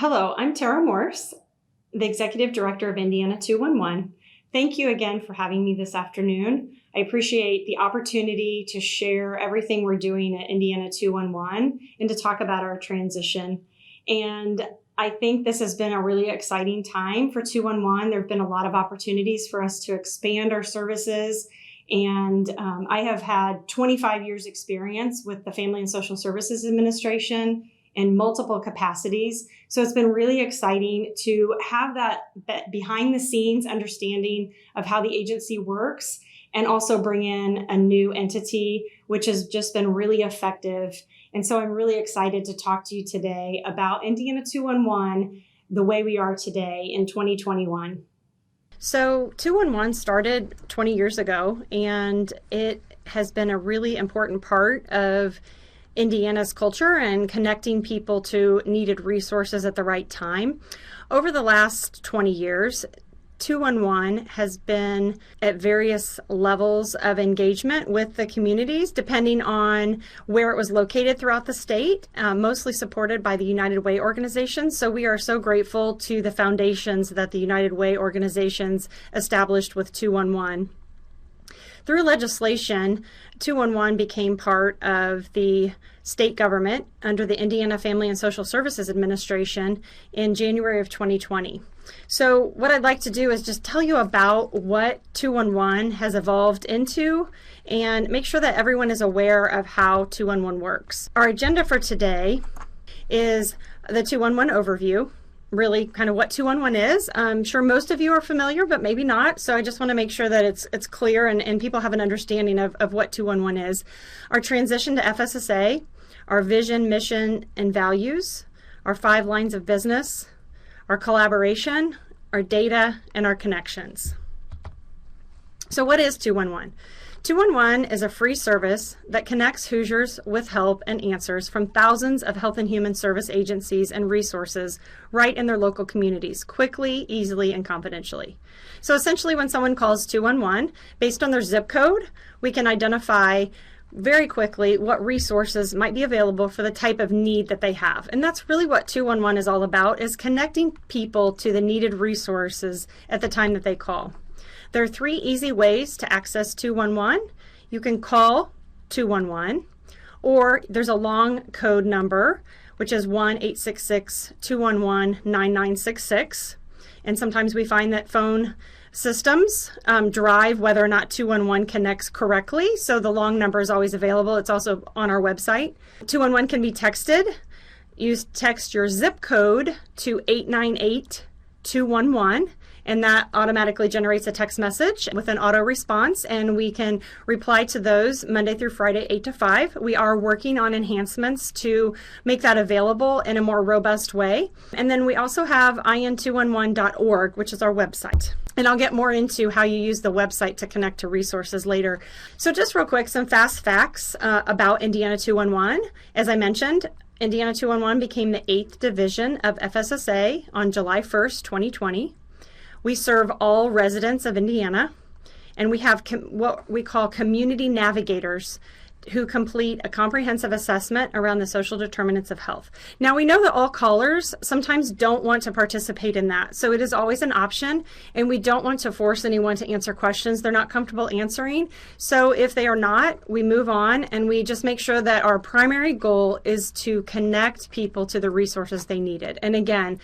Hello, I'm Tara Morse, the Executive Director of Indiana 211. Thank you again for having me this afternoon. I appreciate the opportunity to share everything we're doing at Indiana 211 and to talk about our transition. And I think this has been a really exciting time for 211. There have been a lot of opportunities for us to expand our services. And I have had 25 years experience with the Family and Social Services Administration in multiple capacities. So it's been really exciting to have that behind the scenes understanding of how the agency works and also bring in a new entity, which has just been really effective. And so I'm really excited to talk to you today about Indiana 211, the way we are today in 2021. So 211 started 20 years ago, and it has been a really important part of Indiana's culture and connecting people to needed resources at the right time. Over the last 20 years, 211 has been at various levels of engagement with the communities, depending on where it was located throughout the state, mostly supported by the United Way organizations. So we are so grateful to the foundations that the United Way organizations established with 211. Through legislation, 211 became part of the state government under the Indiana Family and Social Services Administration in January of 2020. So what I'd like to do is just tell you about what 211 has evolved into and make sure that everyone is aware of how 211 works. Our agenda for today is the 211 overview. Really kind of what 211 is. I'm sure most of you are familiar, but maybe not. So I just want to make sure that it's clear and people have an understanding of what 211 is. Our transition to FSSA, our vision, mission, and values, our 5 lines of business, our collaboration, our data, and our connections. So what is 211? 211 is a free service that connects Hoosiers with help and answers from thousands of health and human service agencies and resources right in their local communities, quickly, easily, and confidentially. So essentially, when someone calls 211, based on their zip code, we can identify very quickly what resources might be available for the type of need that they have. And that's really what 211 is all about, is connecting people to the needed resources at the time that they call. There are 3 easy ways to access 211. You can call 211, or there's a long code number, which is 1-866-211-9966. And sometimes we find that phone systems drive whether or not 211 connects correctly. So the long number is always available. It's also on our website. 211 can be texted. You text your zip code to 898-211. And that automatically generates a text message with an auto response, and we can reply to those Monday through Friday, 8 to 5. We are working on enhancements to make that available in a more robust way. And then we also have in211.org, which is our website. And I'll get more into how you use the website to connect to resources later. So just real quick, some fast facts about Indiana 211. As I mentioned, Indiana 211 became the 8th division of FSSA on July 1st, 2020. We serve all residents of Indiana, and we have what we call community navigators who complete a comprehensive assessment around the social determinants of health. Now, we know that all callers sometimes don't want to participate in that, so it is always an option, and we don't want to force anyone to answer questions they're not comfortable answering. So if they are not, we move on, and we just make sure that our primary goal is to connect people to the resources they needed. And again,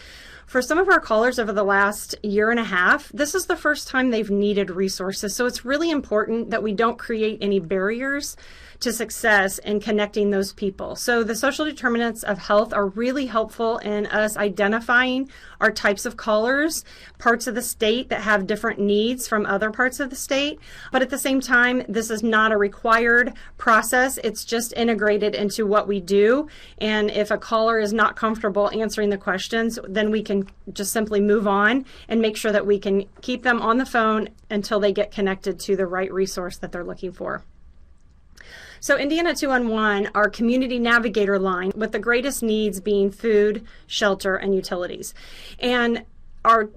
for some of our callers over the last year and a half, this is the first time they've needed resources. So it's really important that we don't create any barriers to success in connecting those people. So the social determinants of health are really helpful in us identifying our types of callers, parts of the state that have different needs from other parts of the state. But at the same time, this is not a required process. It's just integrated into what we do. And if a caller is not comfortable answering the questions, then we can just simply move on and make sure that we can keep them on the phone until they get connected to the right resource that they're looking for. So Indiana 211, our community navigator line, with the greatest needs being food, shelter, and utilities. And our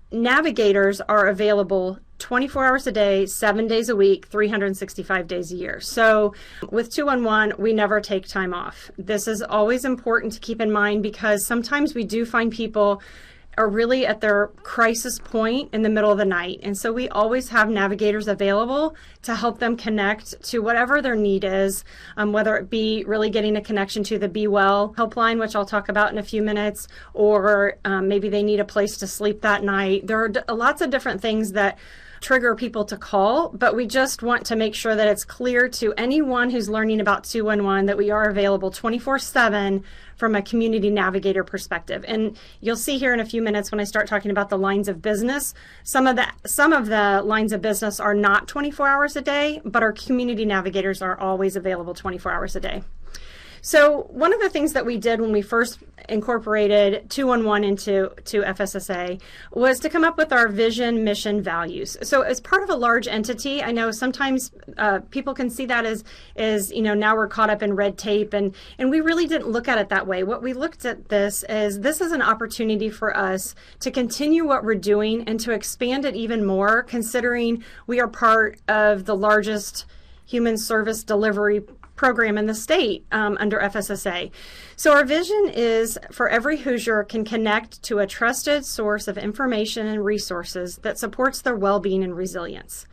navigators are available 24 hours a day, 7 days a week, 365 days a year. So with 211, we never take time off. This is always important to keep in mind because sometimes we do find people are really at their crisis point in the middle of the night. And so we always have navigators available to help them connect to whatever their need is, whether it be really getting a connection to the Be Well helpline, which I'll talk about in a few minutes, or maybe they need a place to sleep that night. There are lots of different things that trigger people to call, but we just want to make sure that it's clear to anyone who's learning about 211 that we are available 24/7 from a community navigator perspective. And you'll see here in a few minutes when I start talking about the lines of business, some of the lines of business are not 24 hours a day, but our community navigators are always available 24 hours a day. So one of the things that we did when we first incorporated 211 into FSSA was to come up with our vision, mission, values. So as part of a large entity, I know sometimes people can see that as now we're caught up in red tape, and we really didn't look at it that way. What we looked at this is an opportunity for us to continue what we're doing and to expand it even more, considering we are part of the largest human service delivery program in the state under FSSA. So our vision is for every Hoosier can connect to a trusted source of information and resources that supports their well-being and resilience.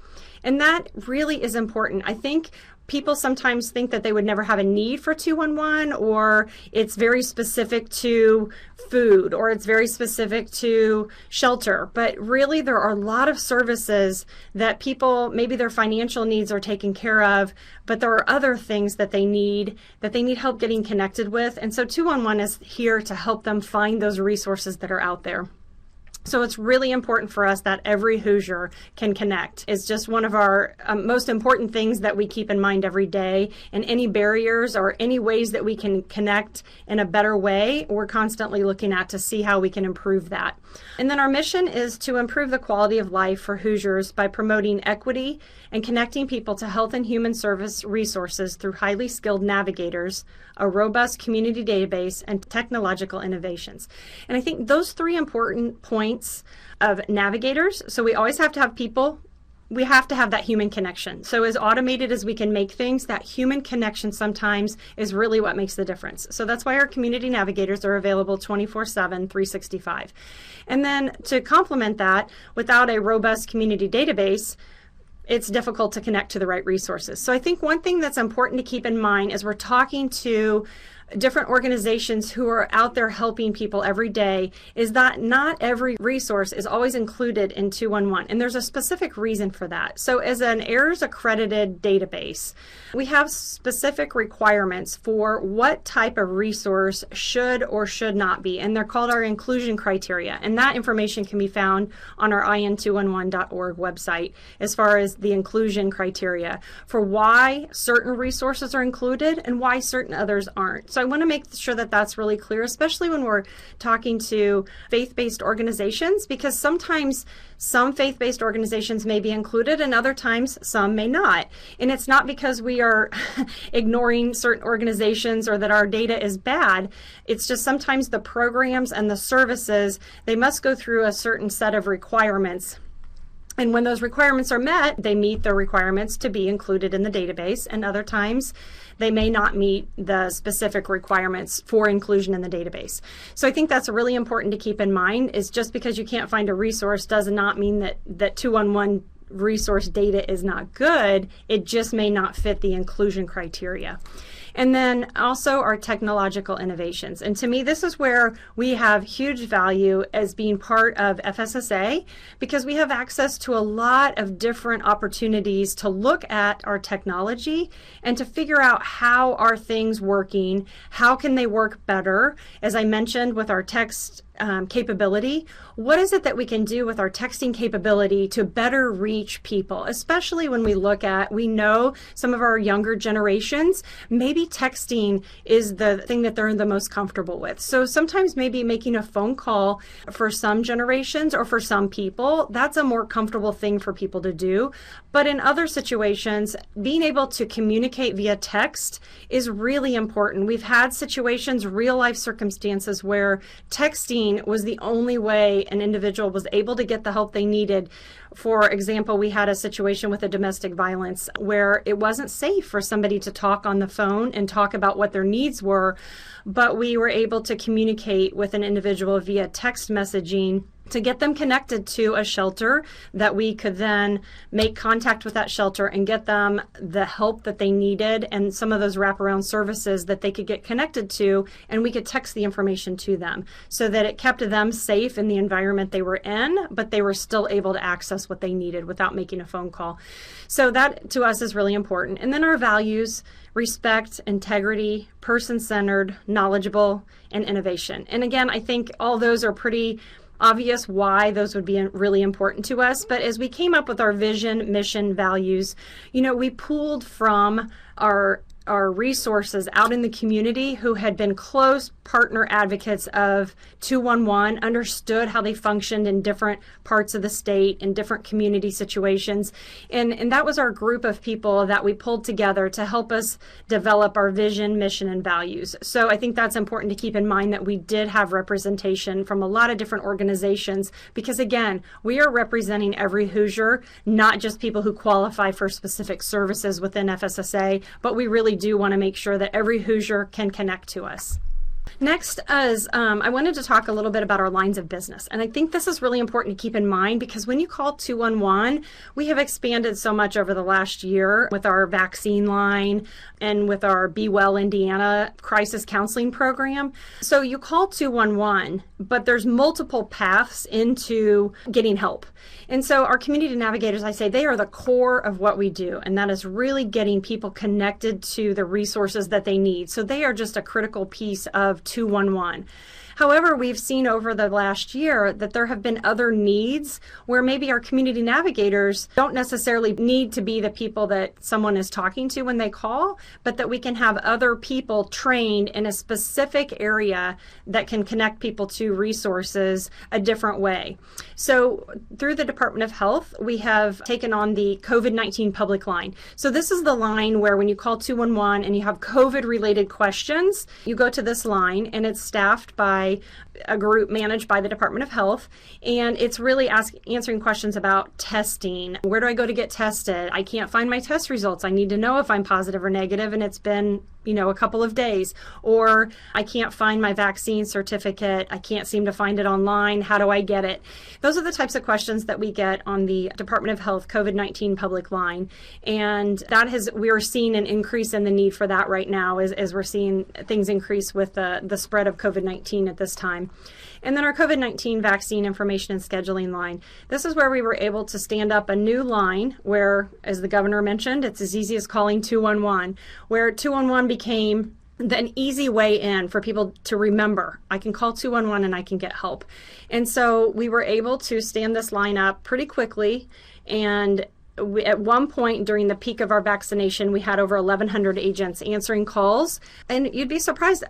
And that really is important. I think people sometimes think that they would never have a need for 211, or it's very specific to food, or it's very specific to shelter. But really, there are a lot of services that people, maybe their financial needs are taken care of, but there are other things that they need help getting connected with. And so 211 is here to help them find those resources that are out there. So it's really important for us that every Hoosier can connect. It's just one of our most important things that we keep in mind every day. And any barriers or any ways that we can connect in a better way, we're constantly looking at to see how we can improve that. And then our mission is to improve the quality of life for Hoosiers by promoting equity and connecting people to health and human service resources through highly skilled navigators, a robust community database, and technological innovations. And I think those three important points of navigators, so we always have to have people, we have to have that human connection. So as automated as we can make things, that human connection sometimes is really what makes the difference. So that's why our community navigators are available 24/7, 365. And then to complement that, without a robust community database, it's difficult to connect to the right resources. So I think one thing that's important to keep in mind as we're talking to different organizations who are out there helping people every day is that not every resource is always included in 211. And there's a specific reason for that. So as an AIRS accredited database, we have specific requirements for what type of resource should or should not be. And they're called our inclusion criteria. And that information can be found on our in211.org website as far as the inclusion criteria for why certain resources are included and why certain others aren't. So I want to make sure that that's really clear, especially when we're talking to faith-based organizations, because sometimes some faith-based organizations may be included and other times some may not. And it's not because we are ignoring certain organizations or that our data is bad. It's just sometimes the programs and the services, they must go through a certain set of requirements. And when those requirements are met, they meet the requirements to be included in the database, and other times they may not meet the specific requirements for inclusion in the database. So I think that's really important to keep in mind, is just because you can't find a resource does not mean that 211 resource data is not good. It just may not fit the inclusion criteria. And then also our technological innovations. And to me, this is where we have huge value as being part of FSSA, because we have access to a lot of different opportunities to look at our technology and to figure out how are things working, how can they work better. As I mentioned with our text capability, what is it that we can do with our texting capability to better reach people, especially when we know some of our younger generations, maybe texting is the thing that they're the most comfortable with. So sometimes maybe making a phone call for some generations or for some people, that's a more comfortable thing for people to do. But in other situations, being able to communicate via text is really important. We've had situations, real life circumstances where texting vaccine was the only way an individual was able to get the help they needed. For example, we had a situation with a domestic violence where it wasn't safe for somebody to talk on the phone and talk about what their needs were, but we were able to communicate with an individual via text messaging to get them connected to a shelter that we could then make contact with that shelter and get them the help that they needed and some of those wraparound services that they could get connected to, and we could text the information to them so that it kept them safe in the environment they were in, but they were still able to access what they needed without making a phone call. So that to us is really important. And then our values: respect, integrity, person-centered, knowledgeable, and innovation. And again, I think all those are pretty obvious why those would be really important to us. But as we came up with our vision, mission, values, we pulled from our resources out in the community who had been close partner advocates of 211, understood how they functioned in different parts of the state, in different community situations. And that was our group of people that we pulled together to help us develop our vision, mission, and values. So I think that's important to keep in mind, that we did have representation from a lot of different organizations, because again, we are representing every Hoosier, not just people who qualify for specific services within FSSA, but we really do want to make sure that every Hoosier can connect to us. Next is I wanted to talk a little bit about our lines of business. And I think this is really important to keep in mind, because when you call 211, we have expanded so much over the last year with our vaccine line and with our Be Well Indiana crisis counseling program. So you call 211, but there's multiple paths into getting help. And so our community navigators, I say, they are the core of what we do. And that is really getting people connected to the resources that they need. So they are just a critical piece of 211. However, we've seen over the last year that there have been other needs where maybe our community navigators don't necessarily need to be the people that someone is talking to when they call, but that we can have other people trained in a specific area that can connect people to resources a different way. So through the Department of Health, we have taken on the COVID-19 public line. So this is the line where when you call 211 and you have COVID-related questions, you go to this line, and it's staffed by a group managed by the Department of Health, and it's really answering questions about testing. Where do I go to get tested? I can't find my test results. I need to know if I'm positive or negative, and it's been a couple of days. Or I can't find my vaccine certificate. I can't seem to find it online. How do I get it? Those are the types of questions that we get on the Department of Health COVID-19 public line. And we are seeing an increase in the need for that right now as we're seeing things increase with the spread of COVID-19 at this time. And then our COVID-19 vaccine information and scheduling line. This is where we were able to stand up a new line where, as the governor mentioned, it's as easy as calling 211, where 211 became an easy way in for people to remember. I can call 211 and I can get help. And so we were able to stand this line up pretty quickly. And at one point during the peak of our vaccination, we had over 1,100 agents answering calls. And you'd be surprised,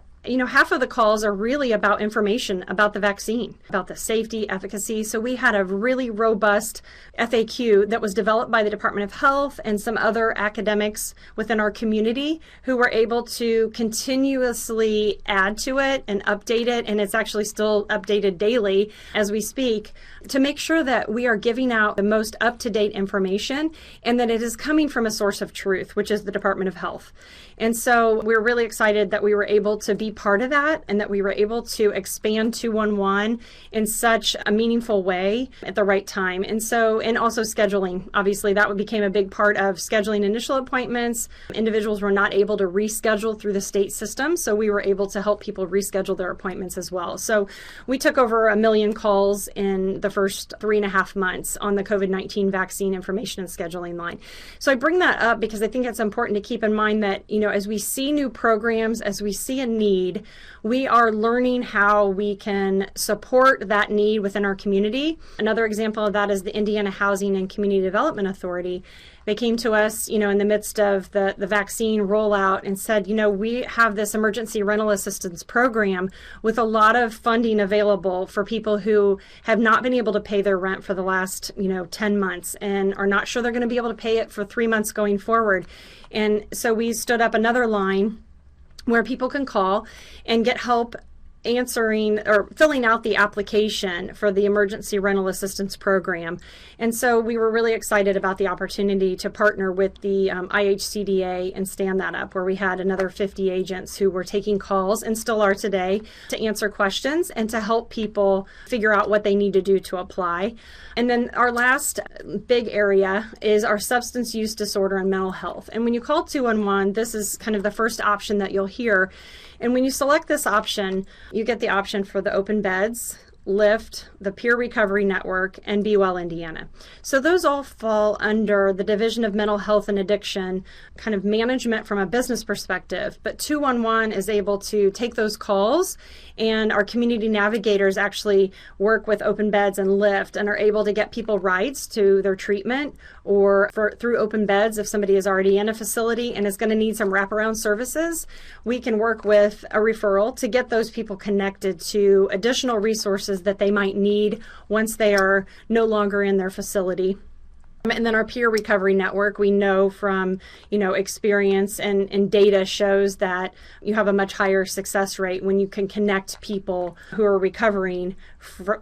half of the calls are really about information about the vaccine, about the safety, efficacy. So we had a really robust FAQ that was developed by the Department of Health and some other academics within our community who were able to continuously add to it and update it. And it's actually still updated daily as we speak, to make sure that we are giving out the most up-to-date information and that it is coming from a source of truth, which is the Department of Health. And so we're really excited that we were able to be part of that and that we were able to expand 211 in such a meaningful way at the right time. And also scheduling. Obviously, that became a big part of scheduling initial appointments. Individuals were not able to reschedule through the state system, so we were able to help people reschedule their appointments as well. So we took over 1 million calls in the first 3.5 months on the COVID-19 vaccine information and scheduling line. So I bring that up because I think it's important to keep in mind that, as we see new programs, as we see a need, we are learning how we can support that need within our community. Another example of that is the Indiana Housing and Community Development Authority. They came to us, in the midst of the vaccine rollout and said, we have this emergency rental assistance program with a lot of funding available for people who have not been able to pay their rent for the last, 10 months and are not sure they're going to be able to pay it for 3 months going forward. And so we stood up another line where people can call and get help answering or filling out the application for the Emergency Rental Assistance Program. And so we were really excited about the opportunity to partner with the IHCDA and stand that up, where we had another 50 agents who were taking calls and still are today to answer questions and to help people figure out what they need to do to apply. And then our last big area is our substance use disorder and mental health. And when you call 211, this is kind of the first option that you'll hear. And when you select this option, you get the option for the open beds, LIFT, the Peer Recovery Network, and Be Well Indiana. So those all fall under the Division of Mental Health and Addiction kind of management from a business perspective. But 211 is able to take those calls, and our community navigators actually work with open beds and LIFT and are able to get people rides to their treatment, or through open beds if somebody is already in a facility and is going to need some wraparound services. We can work with a referral to get those people connected to additional resources that they might need once they are no longer in their facility. And then our peer recovery network, we know from, experience and data shows that you have a much higher success rate when you can connect people who are recovering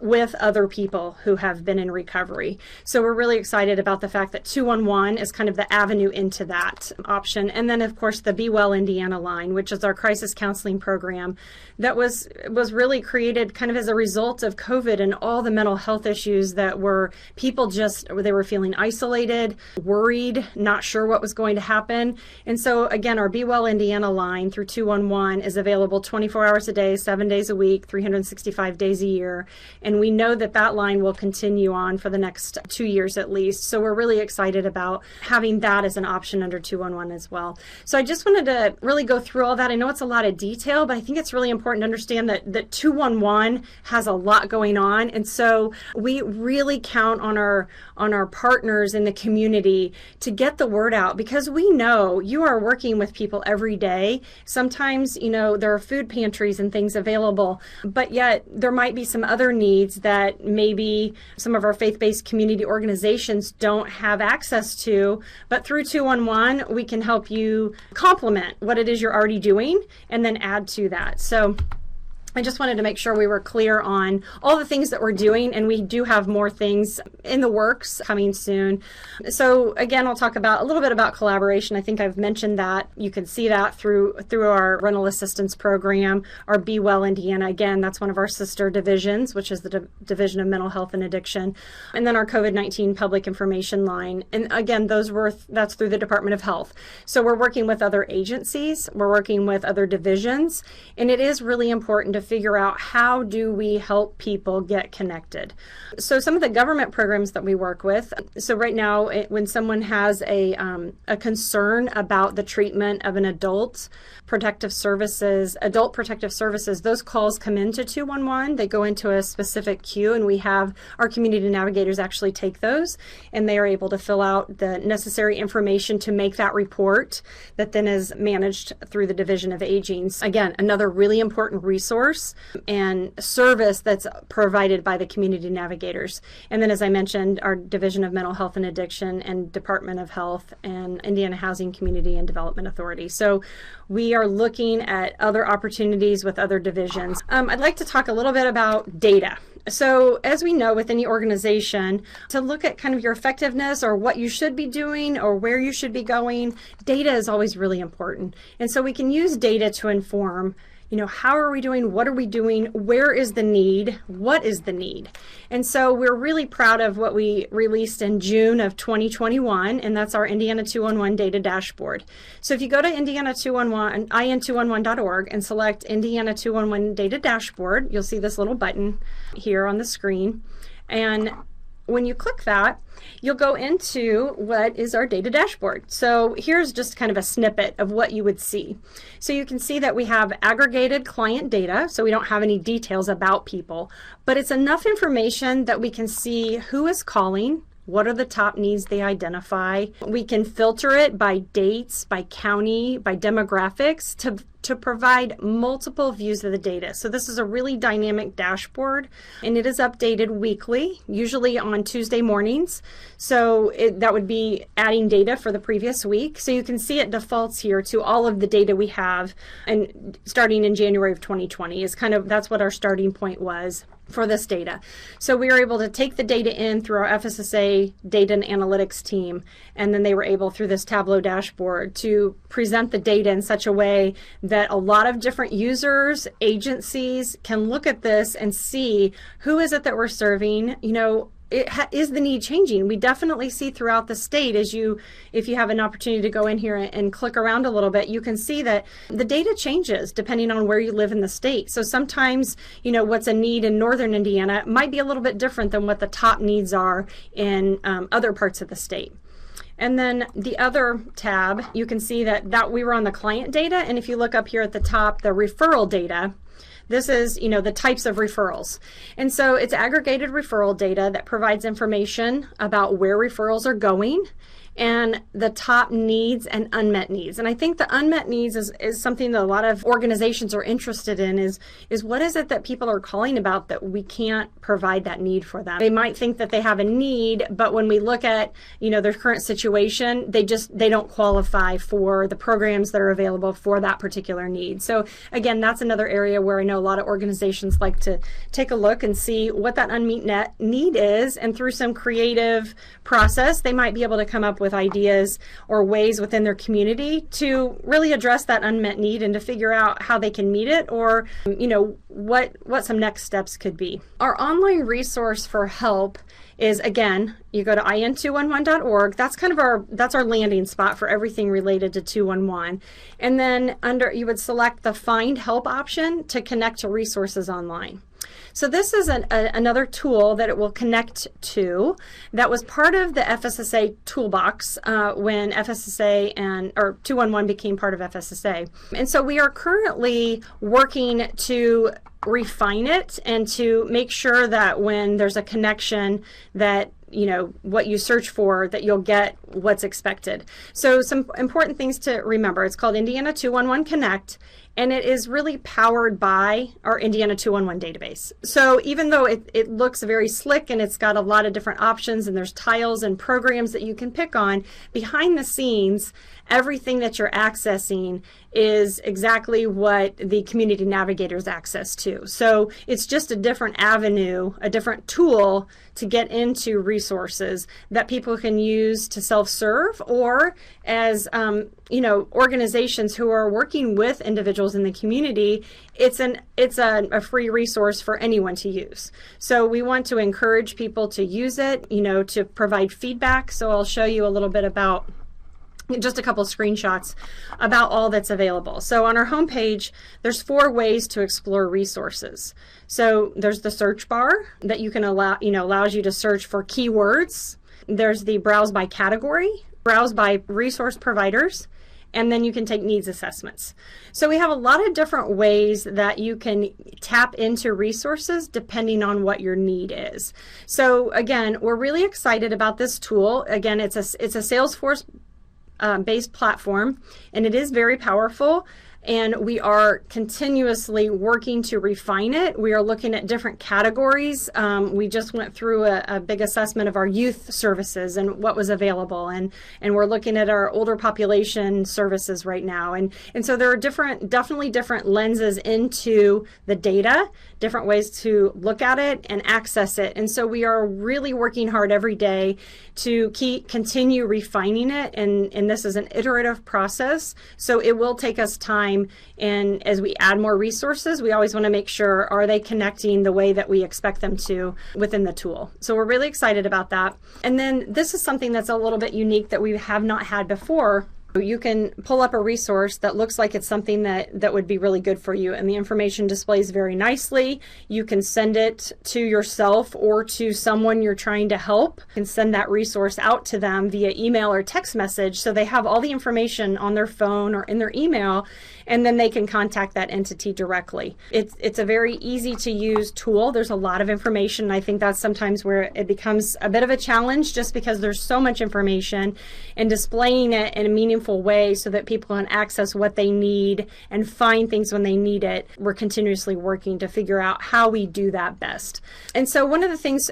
with other people who have been in recovery. So we're really excited about the fact that 211 is kind of the avenue into that option. And then, of course, the Be Well Indiana line, which is our crisis counseling program that was really created kind of as a result of COVID and all the mental health issues that were they were feeling isolated, worried, not sure what was going to happen. And so again, our Be Well Indiana line through 211 is available 24 hours a day, 7 days a week, 365 days a year. And we know that line will continue on for the next 2 years at least. So we're really excited about having that as an option under 211 as well. So I just wanted to really go through all that. I know it's a lot of detail, but I think it's really important to understand that 211 has a lot going on. And so we really count on our partners in the community to get the word out, because we know you are working with people every day. Sometimes, there are food pantries and things available, but yet there might be some other needs that maybe some of our faith-based community organizations don't have access to. But through 211, we can help you complement what it is you're already doing and then add to that. So I just wanted to make sure we were clear on all the things that we're doing, and we do have more things in the works coming soon. So again, I'll talk a little bit about collaboration. I think I've mentioned that. You can see that through our rental assistance program, our Be Well Indiana. Again, that's one of our sister divisions, which is the Division of Mental Health and Addiction. And then our COVID-19 public information line. And again, that's through the Department of Health. So we're working with other agencies, we're working with other divisions, and it is really important to figure out how do we help people get connected. So some of the government programs that we work with, so right now when someone has a concern about the treatment of an adult protective services, those calls come into 211. They go into a specific queue, and we have our community navigators actually take those, and they are able to fill out the necessary information to make that report that then is managed through the Division of Aging. Again, another really important resource and service that's provided by the community navigators. And then, as I mentioned, our Division of Mental Health and Addiction and Department of Health and Indiana Housing Community and Development Authority. So we are looking at other opportunities with other divisions. I'd like to talk a little bit about data. So as we know with any organization, to look at kind of your effectiveness or what you should be doing or where you should be going, data is always really important. And so we can use data to inform, how are we doing? What are we doing? Where is the need? What is the need? And so we're really proud of what we released in June of 2021, and that's our Indiana 211 data dashboard. So if you go to in211.org and select Indiana 211 data dashboard, you'll see this little button here on the screen. And when you click that, you'll go into what is our data dashboard. So here's just kind of a snippet of what you would see. So you can see that we have aggregated client data, so we don't have any details about people, but it's enough information that we can see who is calling, what are the top needs they identify. We can filter it by dates, by county, by demographics to to provide multiple views of the data. So this is a really dynamic dashboard, and it is updated weekly, usually on Tuesday mornings. So that would be adding data for the previous week. So you can see it defaults here to all of the data we have, and starting in January of 2020 is that's what our starting point was for this data. So we were able to take the data in through our FSSA data and analytics team, and then they were able through this Tableau dashboard to present the data in such a way that a lot of different users, agencies can look at this and see who is it that we're serving. Is the need changing? We definitely see throughout the state, if you have an opportunity to go in here and click around a little bit, you can see that the data changes depending on where you live in the state. So sometimes, what's a need in northern Indiana might be a little bit different than what the top needs are in other parts of the state. And then the other tab, you can see that we were on the client data. And if you look up here at the top, the referral data, this is, the types of referrals. And so it's aggregated referral data that provides information about where referrals are going and the top needs and unmet needs. And I think the unmet needs is something that a lot of organizations are interested in is what is it that people are calling about that we can't provide that need for them. They might think that they have a need, but when we look at, their current situation, they don't qualify for the programs that are available for that particular need. So again, that's another area where I know a lot of organizations like to take a look and see what that unmet need is, and through some creative process, they might be able to come up with ideas or ways within their community to really address that unmet need and to figure out how they can meet it, or what some next steps could be. Our online resource for help is, again, you go to in211.org. That's our landing spot for everything related to 211. And then you would select the Find Help option to connect to resources online. So this is another tool that it will connect to that was part of the FSSA toolbox when FSSA or 211 became part of FSSA. And so we are currently working to refine it and to make sure that when there's a connection that what you search for, that you'll get what's expected. So some important things to remember. It's called Indiana 211 Connect, and it is really powered by our Indiana 211 database. So even though it looks very slick and it's got a lot of different options and there's tiles and programs that you can pick on, behind the scenes, everything that you're accessing is exactly what the community navigators access to. So it's just a different avenue, a different tool to get into resources that people can use to self-serve, or as organizations who are working with individuals in the community, it's a free resource for anyone to use. So we want to encourage people to use it, to provide feedback. So I'll show you a little bit about just a couple screenshots about all that's available. So on our homepage, there's 4 ways to explore resources. So there's the search bar that you can allows you to search for keywords. There's the browse by category, browse by resource providers, and then you can take needs assessments. So we have a lot of different ways that you can tap into resources depending on what your need is. So again, we're really excited about this tool. Again, it's a Salesforce based platform, and it is very powerful, and we are continuously working to refine it. We are looking at different categories. We just went through a big assessment of our youth services and what was available, and we're looking at our older population services right now. And so there are definitely different lenses into the data, different ways to look at it and access it. And so we are really working hard every day to continue refining it, and this is an iterative process, so it will take us time. And as we add more resources, we always want to make sure, are they connecting the way that we expect them to within the tool? So we're really excited about that. And then this is something that's a little bit unique that we have not had before. You can pull up a resource that looks like it's something that would be really good for you, and the information displays very nicely. You can send it to yourself or to someone you're trying to help, and send that resource out to them via email or text message, so they have all the information on their phone or in their email, and then they can contact that entity directly. It's a very easy to use tool. There's a lot of information. I think that's sometimes where it becomes a bit of a challenge, just because there's so much information, and displaying it in a meaningful way so that people can access what they need and find things when they need it. We're continuously working to figure out how we do that best. And so one of the things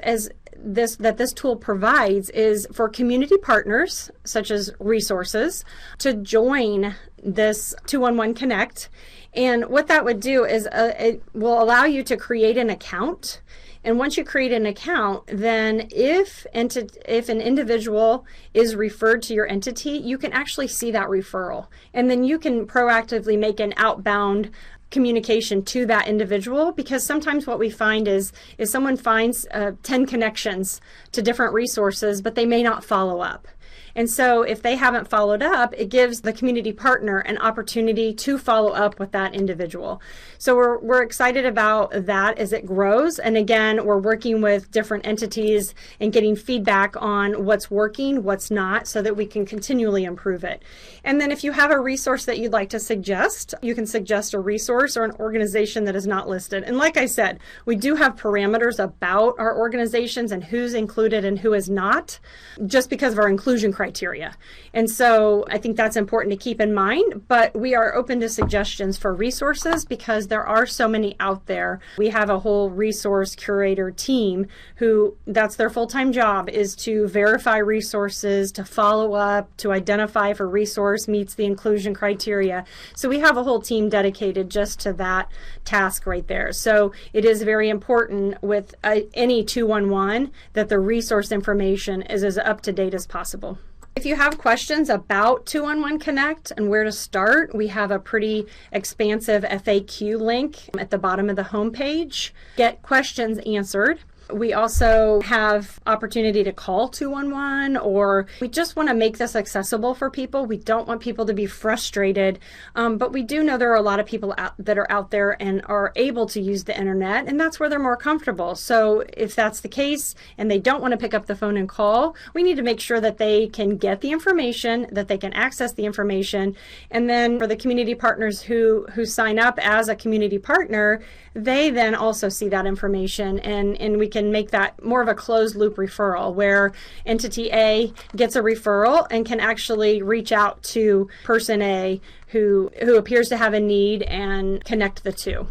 this tool provides is for community partners, such as resources, to join this 211 Connect. And what that would do is it will allow you to create an account. And once you create an account, then if an individual is referred to your entity, you can actually see that referral. And then you can proactively make an outbound communication to that individual, because sometimes what we find is someone finds 10 connections to different resources, but they may not follow up. And so if they haven't followed up, it gives the community partner an opportunity to follow up with that individual. So we're excited about that as it grows. And again, we're working with different entities and getting feedback on what's working, what's not, so that we can continually improve it. And then if you have a resource that you'd like to suggest, you can suggest a resource or an organization that is not listed. And like I said, we do have parameters about our organizations and who's included and who is not, just because of our inclusion criteria. And so I think that's important to keep in mind, but we are open to suggestions for resources because there are so many out there. We have a whole resource curator team who that's their full-time job, is to verify resources, to follow up, to identify if a resource meets the inclusion criteria. So we have a whole team dedicated just to that task right there. So it is very important with any 211 that the resource information is as up to date as possible. If you have questions about 211 Connect and where to start, we have a pretty expansive FAQ link at the bottom of the homepage. Get questions answered. We also have opportunity to call 211, or we just want to make this accessible for people. We don't want people to be frustrated, but we do know there are a lot of people that are out there and are able to use the internet, and that's where they're more comfortable. So if that's the case and they don't want to pick up the phone and call, we need to make sure that they can get the information, that they can access the information. And then for the community partners who sign up as a community partner, they then also see that information, and we can make that more of a closed loop referral where entity A gets a referral and can actually reach out to person A who appears to have a need and connect the two.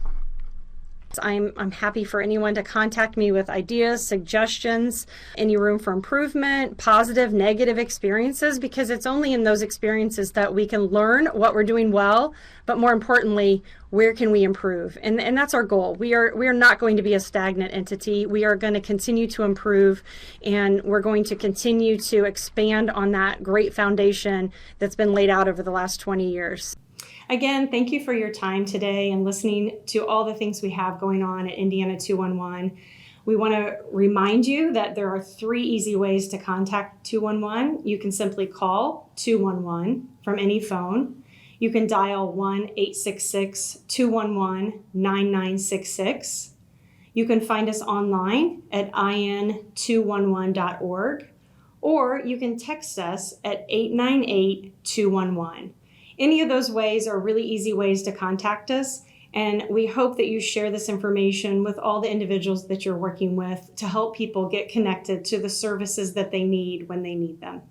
I'm happy for anyone to contact me with ideas, suggestions, any room for improvement, positive, negative experiences, because it's only in those experiences that we can learn what we're doing well, but more importantly, where can we improve? And that's our goal. We are not going to be a stagnant entity. We are going to continue to improve, and we're going to continue to expand on that great foundation that's been laid out over the last 20 years. Again, thank you for your time today and listening to all the things we have going on at Indiana 211. We want to remind you that there are 3 easy ways to contact 211. You can simply call 211 from any phone. You can dial 1-866-211-9966. You can find us online at in211.org, or you can text us at 898-211. Any of those ways are really easy ways to contact us, and we hope that you share this information with all the individuals that you're working with to help people get connected to the services that they need when they need them.